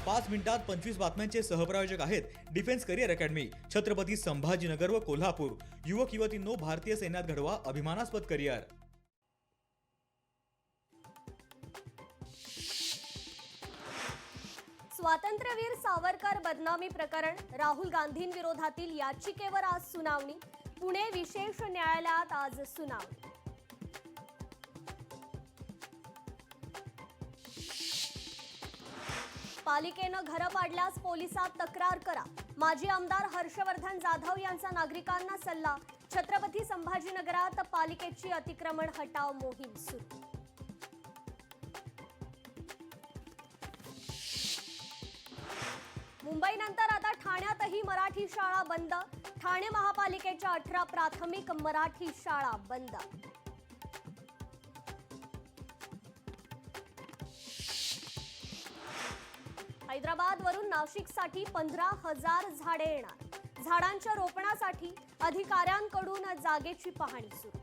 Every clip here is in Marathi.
5 मिनिटात 25 बातम्यांचे सहप्रायोजक आहेत defence career academy, Chhatrapati Sambhajinagar व कोल्हापूर। युवक युवतींनो, भारतीय सैन्यात घडवा अभिमानास्पद करिअर। स्वातंत्र्यवीर सावरकर बदनामी प्रकरण, राहुल गांधींविरोधातील याचिकेवर आज सुनावणी। पुणे विशेष न्यायालयात आज सुनावणी। पालिकेनं घरं पाडल्यास पोलिसात तक्रार करा, माजी आमदार हर्षवर्धन जाधव यांचा नागरिकांना सल्ला। छत्रपती संभाजीनगरात पालिकेची अतिक्रमण हटाव मोहीम सुरू। मुंबईनंतर आता ठाण्यातही मराठी शाळा बंद। ठाणे महापालिकेच्या 18 प्राथमिक मराठी शाळा बंद। हैदराबादवरून नाशिकसाठी 15,000 झाडे येणार। झाडांच्या रोपणासाठी अधिकाऱ्यांकडून जागेची पाहणी सुरू।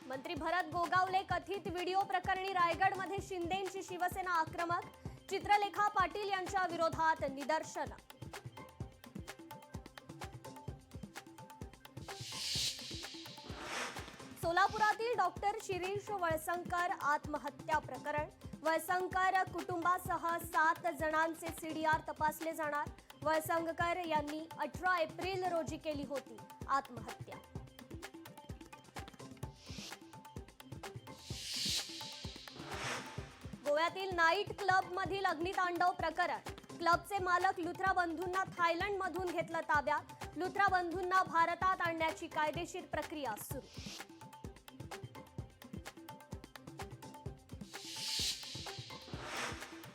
मंत्री भरत गोगावले कथित व्हिडिओ प्रकरणी रायगडमध्ये शिंदेंची शिवसेना आक्रमक। चित्रलेखा पाटील यांच्या विरोधात निदर्शन। सोलापुरातील डॉक्टर शिरीष वळसंकर आत्महत्या प्रकरण, वळसंकर कुटुंबासह 7 जणांचे सीडीआर तपासले जाणार। वळसंकर यांनी 18 एप्रिल रोजी केली होती आत्महत्या। गोव्यातील नाईट क्लब मधील अग्नितांडव प्रकरण, क्लबचे मालक लुथरा बंधूंना थायलंडमधून घेतलं ताब्यात। लुथरा बंधूंना भारतात आणण्याची कायदेशीर प्रक्रिया सुरू।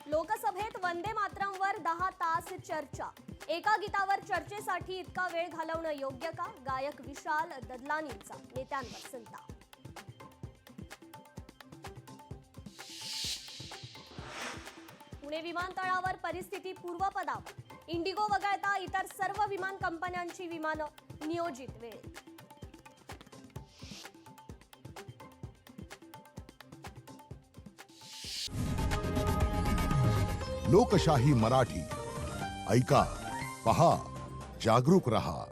लोकसभेत वंदे मातरमवर 10 तास चर्चा। एका गीतावर चर्चेसाठी इतका वेळ घालवणं योग्य का? गायक विशाल ददलानींचा नेत्यांवर संताप। पुणे विमानतळावर परिस्थिती पूर्वपदावर। इंडिगो वगळता इतर सर्व विमान कंपन्यांची विमानं नियोजित वेळेत। लोकशाही मराठी ऐका, पहा, जागरूक रहा।